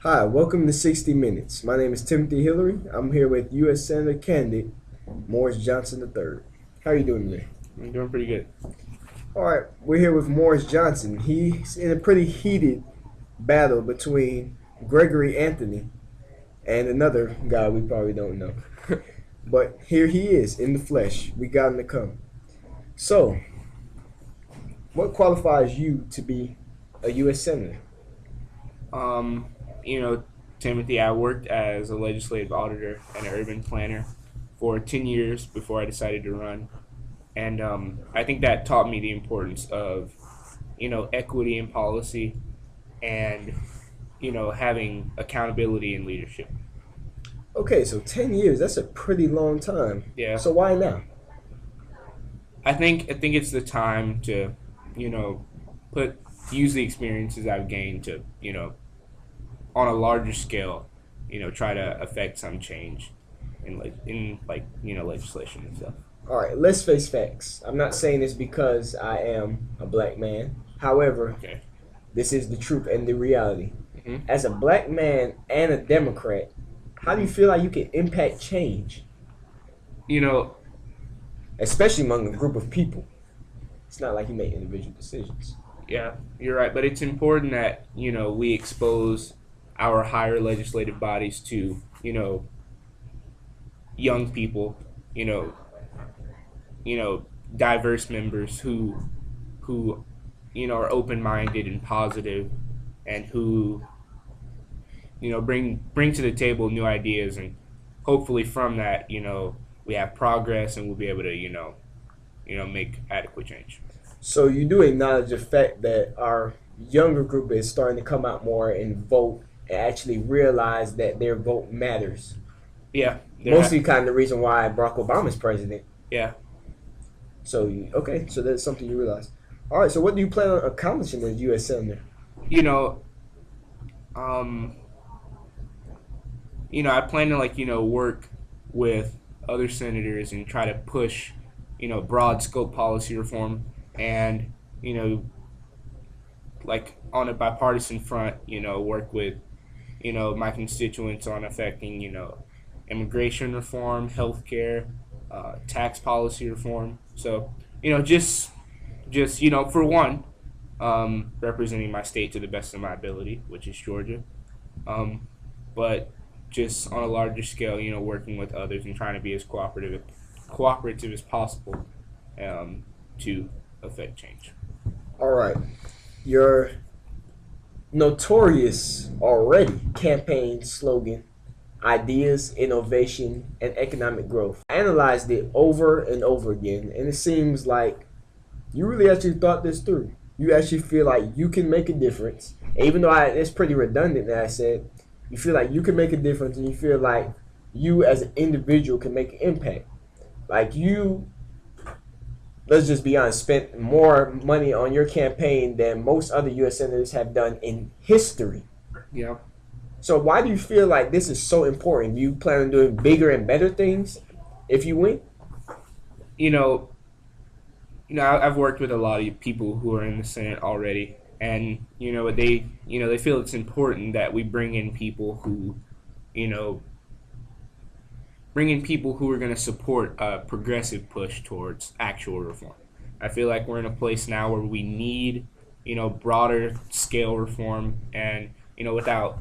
Hi, welcome to 60 Minutes. My name is Timothy Hillary. I'm here with U.S. Senator candidate Morris Johnson III. How are you doing today? I'm doing pretty good. All right, we're here with Morris Johnson. He's in a pretty heated battle between Gregory Anthony and another guy we probably don't know. But here he is in the flesh. We got him to come. So, what qualifies you to be a U.S. Senator? Um, you know, Timothy, I worked as a legislative auditor and an urban planner for 10 years before I decided to run. And I think that taught me the importance of, equity in policy and, having accountability in leadership. Okay, so 10 years, that's a pretty long time. Yeah. So why now? I think it's the time to, you know, use the experiences I've gained to, on a larger scale, try to affect some change in legislation and stuff. All right, let's face facts. I'm not saying this because I am a black man. However, Okay. this is the truth and the reality. hmm As a black man and a Democrat, how do you feel like you can impact change, You know, especially among a group of people? It's not like you make individual decisions. yeah, you're right, but it's important that we expose our higher legislative bodies to young people, you know, diverse members who are open minded and positive, and who bring to the table new ideas, and hopefully from that we have progress and we'll be able to make adequate change. So you do acknowledge the fact that our younger group is starting to come out more and vote and actually realize that their vote matters. Yeah, Mostly kind of the reason why Barack Obama's president. yeah. So okay, so that's something you realize. All right, so what do you plan on accomplishing as U.S. Senator? You know, um, I plan to work with other senators and try to push broad scope policy reform, and on a bipartisan front, work with my constituents on affecting immigration reform, healthcare, tax policy reform. So just for one, representing my state to the best of my ability, which is Georgia. But just on a larger scale, working with others and trying to be as cooperative as possible, to affect change. All right, your notorious already campaign slogan, ideas, innovation, and economic growth. I analyzed it over and over again, and it seems like you really actually thought this through. You actually feel like you can make a difference. Even though it's pretty redundant that I said, you feel like you can make a difference, and you feel like you as an individual can make an impact. Like you, let's just be honest, spent more money on your campaign than most other U.S. senators have done in history. Yeah. So why do you feel like this is so important? Do you plan on doing bigger and better things if you win? You know, I've worked with a lot of people who are in the Senate already, and they feel it's important that we you know, bring in people who are going to support a progressive push towards actual reform. I feel like we're in a place now where we need broader scale reform, and without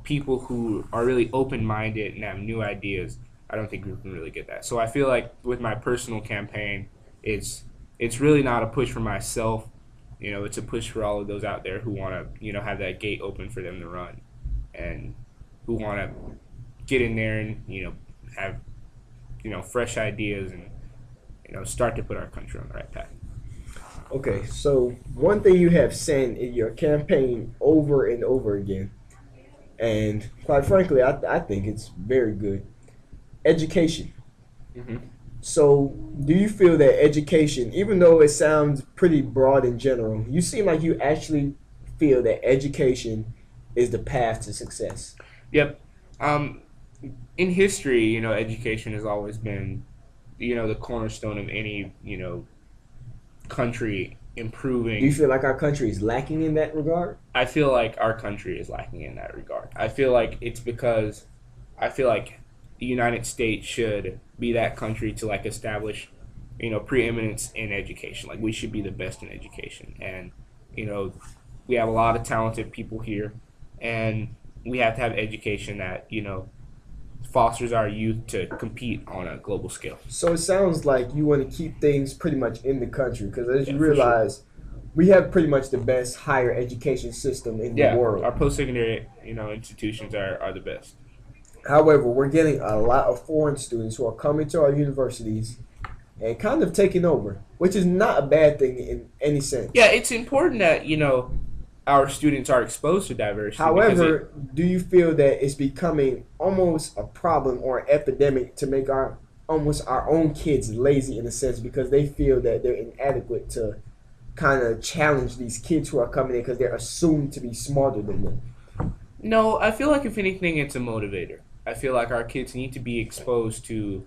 people who are really open minded and have new ideas, I don't think we can really get that. So I feel like with my personal campaign, it's really not a push for myself. It's a push for all of those out there who want to have that gate open for them to run, and who want to get in there and have fresh ideas, and start to put our country on the right path. Okay, so one thing you have said in your campaign over and over again, and quite frankly, I think it's very good, education. hmm So, do you feel that education, even though it sounds pretty broad in general, you seem like you actually feel that education is the path to success? Yep. Um, in history, education has always been, the cornerstone of any, country improving. Do you feel like our country is lacking in that regard? I feel like our country is lacking in that regard. I feel like it's because I feel like the United States should be that country to like establish, preeminence in education. Like we should be the best in education, and you know, we have a lot of talented people here, and we have to have education that fosters our youth to compete on a global scale. So it sounds like you want to keep things pretty much in the country because as you For realize, we have pretty much the best higher education system in the world. Our post-secondary institutions are the best. However, we're getting a lot of foreign students who are coming to our universities and kind of taking over, which is not a bad thing in any sense. Yeah, it's important that our students are exposed to diversity. However, do you feel that it's becoming almost a problem or an epidemic to make our own kids lazy in a sense because they feel that they're inadequate to kind of challenge these kids who are coming in because they're assumed to be smarter than them? No, I feel like if anything, it's a motivator. I feel like our kids need to be exposed to,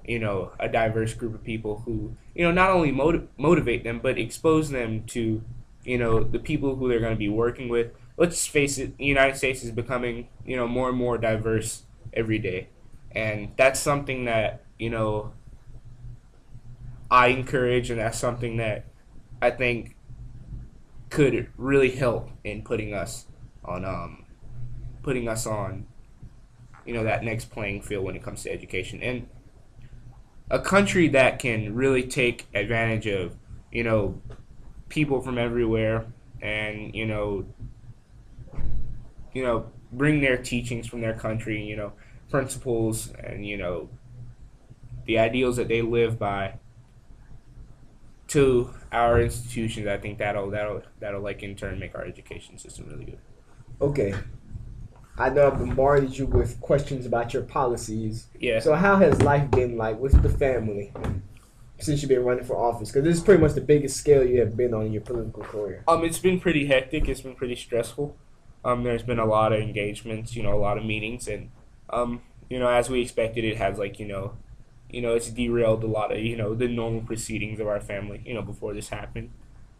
a diverse group of people who, not only motivate them, but expose them to, the people who they're going to be working with. Let's face it, the United States is becoming, more and more diverse every day. And that's something that, I encourage, and that's something that I think could really help in putting us on, that next playing field when it comes to education. And a country that can really take advantage of, people from everywhere and, bring their teachings from their country, principles and, the ideals that they live by to our institutions. I think that'll like in turn make our education system really good. Okay. I know I've bombarded you with questions about your policies. Yeah. So how has life been like with the family since you've been running for office? Because this is pretty much the biggest scale you have been on in your political career. It's been pretty hectic. It's been pretty stressful. There's been a lot of engagements, a lot of meetings, and as we expected, it has it's derailed a lot of the normal proceedings of our family, before this happened.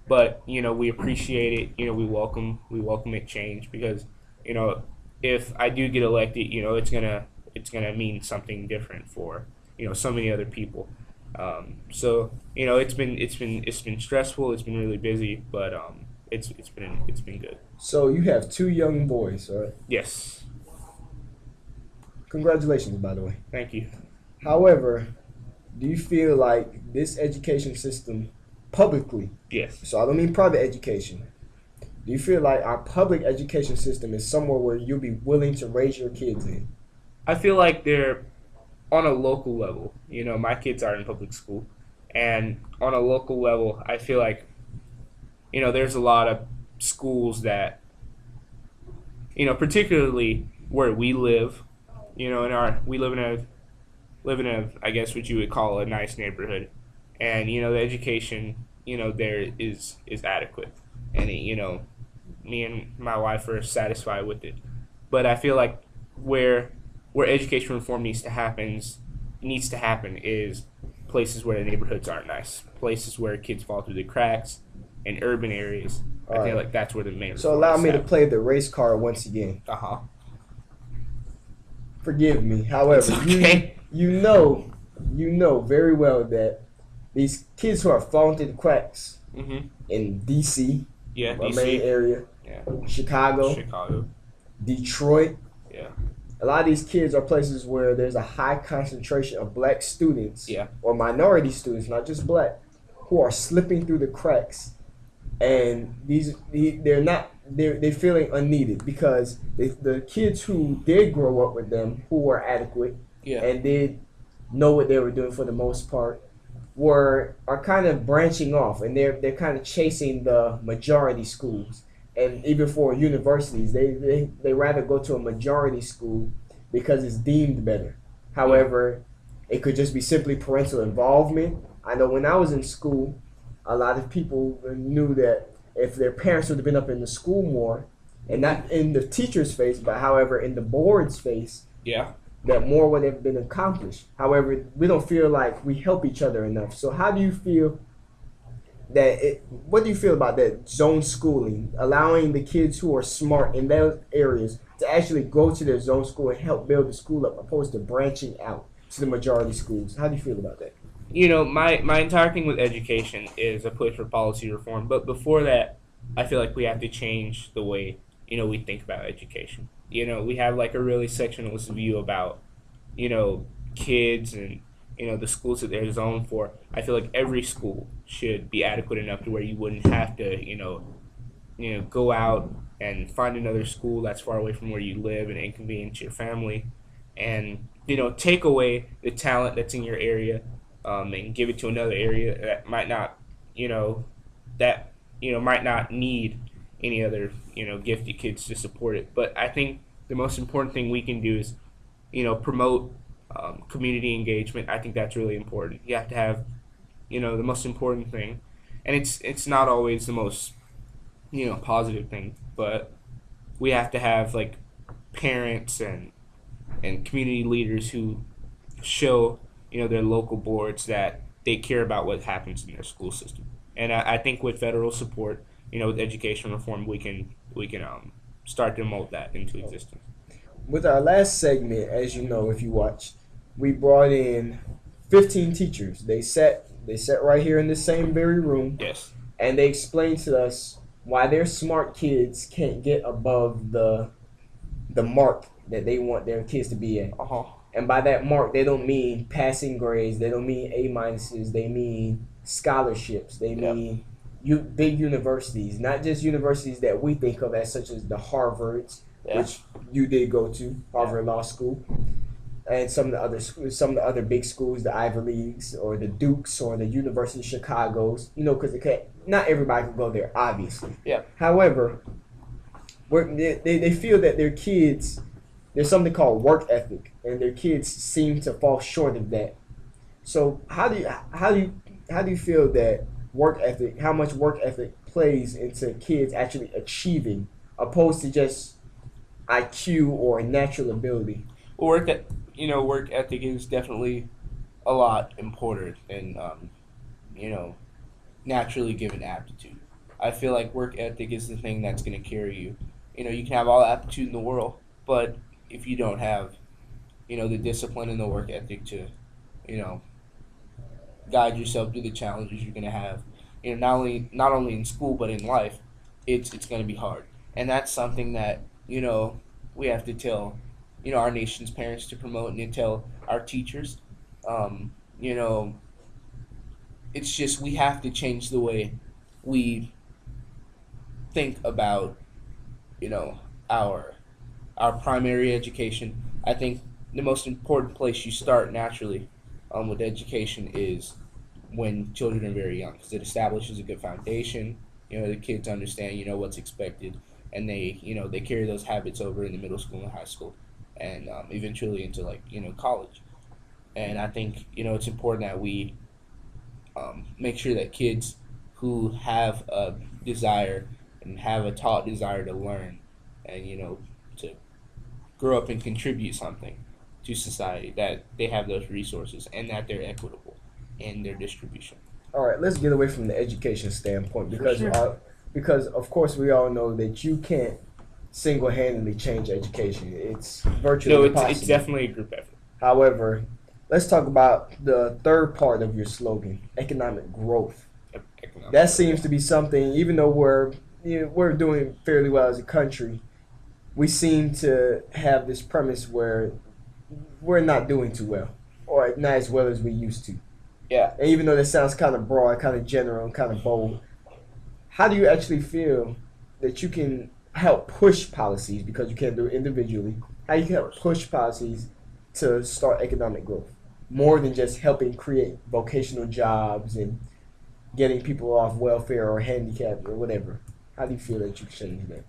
But we appreciate it. We welcome it change because if I do get elected, it's gonna mean something different for so many other people. So it's been stressful. It's been really busy, but it's been good. So you have 2 young boys, right? Yes. Congratulations, by the way. Thank you. However, do you feel like this education system publicly? Yes. So I don't mean private education. Do you feel like our public education system is somewhere where you'll be willing to raise your kids in? I feel like they're on a local level. My kids are in public school, and on a local level, I feel like there's a lot of schools that particularly where we live, we live in a I guess what you would call a nice neighborhood, and the education there is adequate, and me and my wife are satisfied with it. But I feel like where education reform needs to happen is places where the neighborhoods aren't nice, places where kids fall through the cracks, in urban areas. I feel like that's where the main. So allow me to play the race card once again. Forgive me. However, okay. you know very well that these kids who are falling through the cracks in D.C., our main area, Chicago, Detroit. Yeah. A lot of these kids are places where there's a high concentration of black students or minority students, not just black, who are slipping through the cracks, and they're feeling unneeded because the kids who did grow up with them, who were adequate and did know what they were doing for the most part, are kind of branching off, and they're kind of chasing the majority schools. And even for universities, they rather go to a majority school because it's deemed better. However, it could just be simply parental involvement. I know when I was in school, a lot of people knew that if their parents would have been up in the school more, and not in the teacher's face, but however in the board's face, that more would have been accomplished. However, we don't feel like we help each other enough. So how do you feel what do you feel about that zone schooling, allowing the kids who are smart in those areas to actually go to their zone school and help build the school up, opposed to branching out to the majority schools? How do you feel about that? My entire thing with education is a push for policy reform. But before that, I feel like we have to change the way, we think about education. We have like a really sectionalist view about, kids and, the schools that they're zoned for. I feel like every school should be adequate enough to where you wouldn't have to, go out and find another school that's far away from where you live and inconvenience your family, and take away the talent that's in your area, and give it to another area that might not, might not need any other, gifted kids to support it. But I think the most important thing we can do is, promote community engagement. I think that's really important. You have to have, the most important thing, and it's not always the most, positive thing, but we have to have like parents and community leaders who show their local boards that they care about what happens in their school system. And I think with federal support, with education reform, we can start to mold that into existence. With our last segment, as you know, if you watched, we brought in 15 teachers. They sat right here in the same very room. Yes. And they explained to us why their smart kids can't get above the mark that they want their kids to be at. Uh-huh. And by that mark, they don't mean passing grades. They don't mean A minuses. They mean scholarships. They mean big universities, not just universities that we think of as such as the Harvards, which you did go to, Harvard Law School, and some of the other big schools, the Ivy Leagues or the Dukes or the University of Chicago's. Because not everybody can go there, obviously. Yeah. However, they feel that their kids, there's something called work ethic, and their kids seem to fall short of that. So how do you feel that how much work ethic plays into kids actually achieving, opposed to just IQ or natural ability? Work ethic is definitely a lot important than naturally given aptitude. I feel like work ethic is the thing that's going to carry you. You can have all the aptitude in the world, but if you don't have, the discipline and the work ethic to, guide yourself through the challenges you're going to have, not only in school but in life, it's going to be hard. And that's something that, we have to tell, our nation's parents to promote, and to tell our teachers. It's just we have to change the way we think about, our primary education. I think the most important place you start naturally with education is when children are very young, because it establishes a good foundation. The kids understand, what's expected, and they carry those habits over in the middle school and high school, and eventually into college. And I think it's important that we make sure that kids who have a desire and have a taught desire to learn and to grow up and contribute something to society, that they have those resources and that they're equitable in their distribution. All right, let's get away from the education standpoint, because sure. Because of course we all know that you can't single-handedly change education. It's virtually impossible. It's definitely a group effort. However, let's talk about the third part of your slogan, economic growth. That seems to be something, even though we're doing fairly well as a country, we seem to have this premise where we're not doing too well, or not as well as we used to. Yeah. And even though that sounds kind of broad, kind of general, and kind of bold, how do you actually feel that you can help push policies, because you can't do it individually, how you can help push policies to start economic growth, more than just helping create vocational jobs and getting people off welfare or handicapped or whatever? How do you feel that you can change that?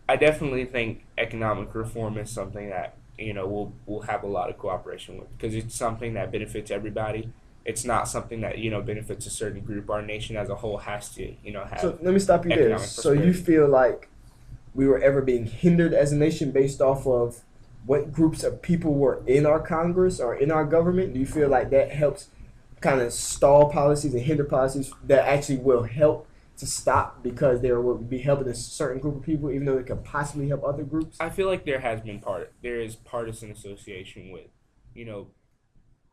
I definitely think economic reform is something that we'll have a lot of cooperation with, because it's something that benefits everybody. It's not something that benefits a certain group. Our nation as a whole has to have. So let me stop you there. So you feel like we were ever being hindered as a nation based off of what groups of people were in our Congress or in our government? Do you feel like that helps kind of stall policies and hinder policies that actually will help to stop because they will be helping a certain group of people, even though it could possibly help other groups? I feel like there is partisan association with, you know,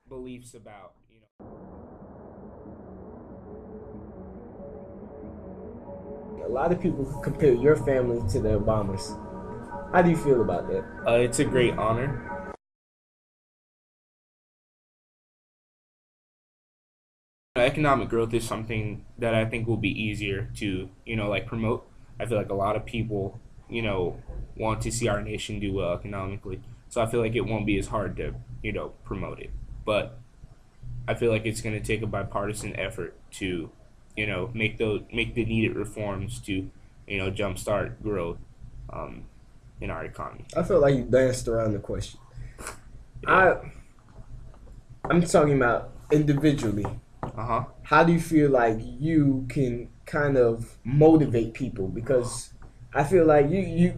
beliefs about, you know. A lot of people compare your family to the Obamas. How do you feel about that? It's a great honor. Economic growth is something that I think will be easier to, you know, like promote. I feel like a lot of people, you know, want to see our nation do well economically. So I feel like it won't be as hard to, you know, promote it. But I feel like it's going to take a bipartisan effort to, you know, make the needed reforms to, you know, jumpstart growth in our economy. I feel like you danced around the question. Yeah. I'm talking about individually. How do you feel like you can kind of motivate people? Because I feel like you've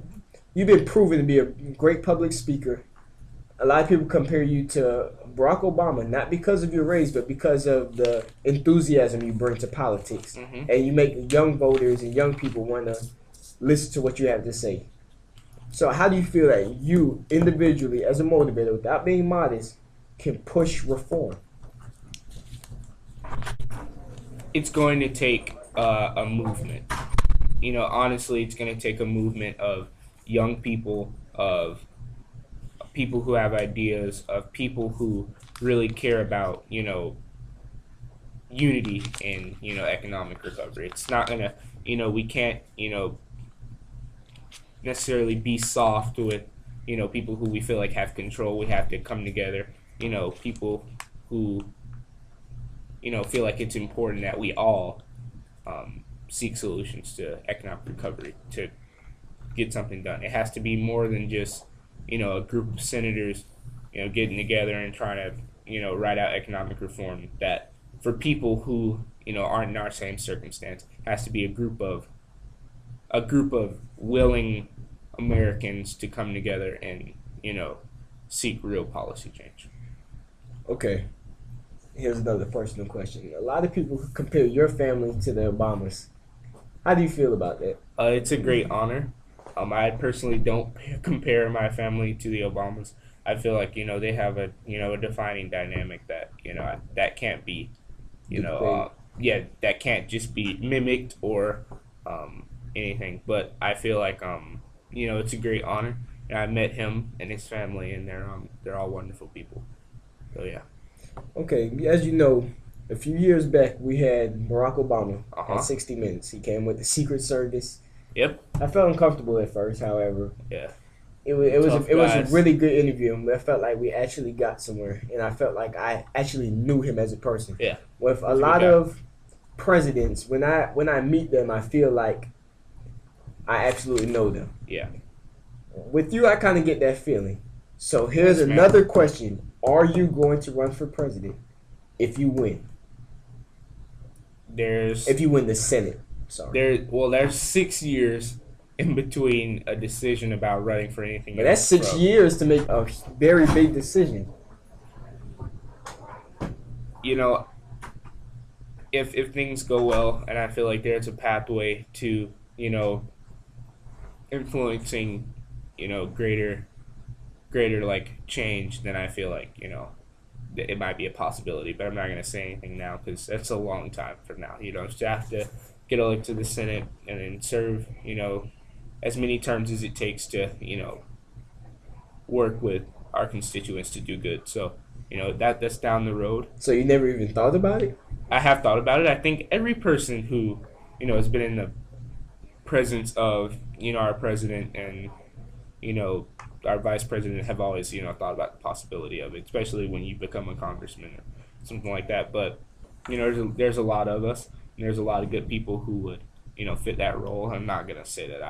been proven to be a great public speaker. A lot of people compare you to Barack Obama, not because of your race, but because of the enthusiasm you bring to politics. And you make young voters and young people want to listen to what you have to say. So how do you feel that you individually, as a motivator, without being modest, can push reform? It's going to take a movement. You know, honestly, it's going to take a movement of young people, of people who have ideas, of people who really care about, you know, unity and, you know, economic recovery. It's not going to, you know, we can't, you know, necessarily be soft with, you know, people who we feel like have control. We have to come together, you know, people who, you know, feel like it's important that we all seek solutions to economic recovery to get something done. It has to be more than just, you know, a group of senators, you know, getting together and trying to, you know, write out economic reform. That for people who, you know, aren't in our same circumstance, it has to be a group of willing Americans to come together and, you know, seek real policy change. Okay. Here's another personal question. A lot of people compare your family to the Obamas. How do you feel about that? It's a great honor. I personally don't compare my family to the Obamas. I feel like, you know, they have a, you know, a defining dynamic that, you know, that can't be, you know, that can't just be mimicked or anything. But I feel like, you know, it's a great honor. And I met him and his family, and they're all wonderful people. So yeah. Okay, as you know, a few years back we had Barack Obama at 60 Minutes. He came with the Secret Service. Yep. I felt uncomfortable at first, however. Yeah. It was a really good interview, and I felt like we actually got somewhere, and I felt like I actually knew him as a person. Yeah. With a lot of presidents, when I meet them, I feel like I absolutely know them. Yeah. With you, I kind of get that feeling. So here's another question. Are you going to run for president if you win? If you win the Senate. Sorry. There's 6 years in between a decision about running for anything. But that's 6 years to make a very big decision. You know, if things go well, and I feel like there's a pathway to, you know, influencing, you know, greater like change, then I feel like, you know, it might be a possibility. But I'm not gonna say anything now because that's a long time from now. You know, just have to get elected to the Senate and then serve, you know, as many terms as it takes to, you know, work with our constituents to do good. So, you know, that's down the road. So you never even thought about it? I have thought about it. I think every person who, you know, has been in the presence of, you know, our president and, you know, our vice president have always, you know, thought about the possibility of it, especially when you become a congressman or something like that. But, you know, there's a lot of us, and there's a lot of good people who would, you know, fit that role. I'm not gonna say that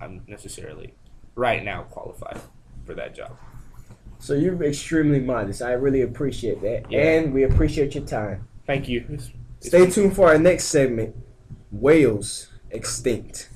I'm necessarily right now qualified for that job. So you're extremely modest. I really appreciate that, Yeah. and we appreciate your time. Thank you. Stay tuned for our next segment. Whales extinct.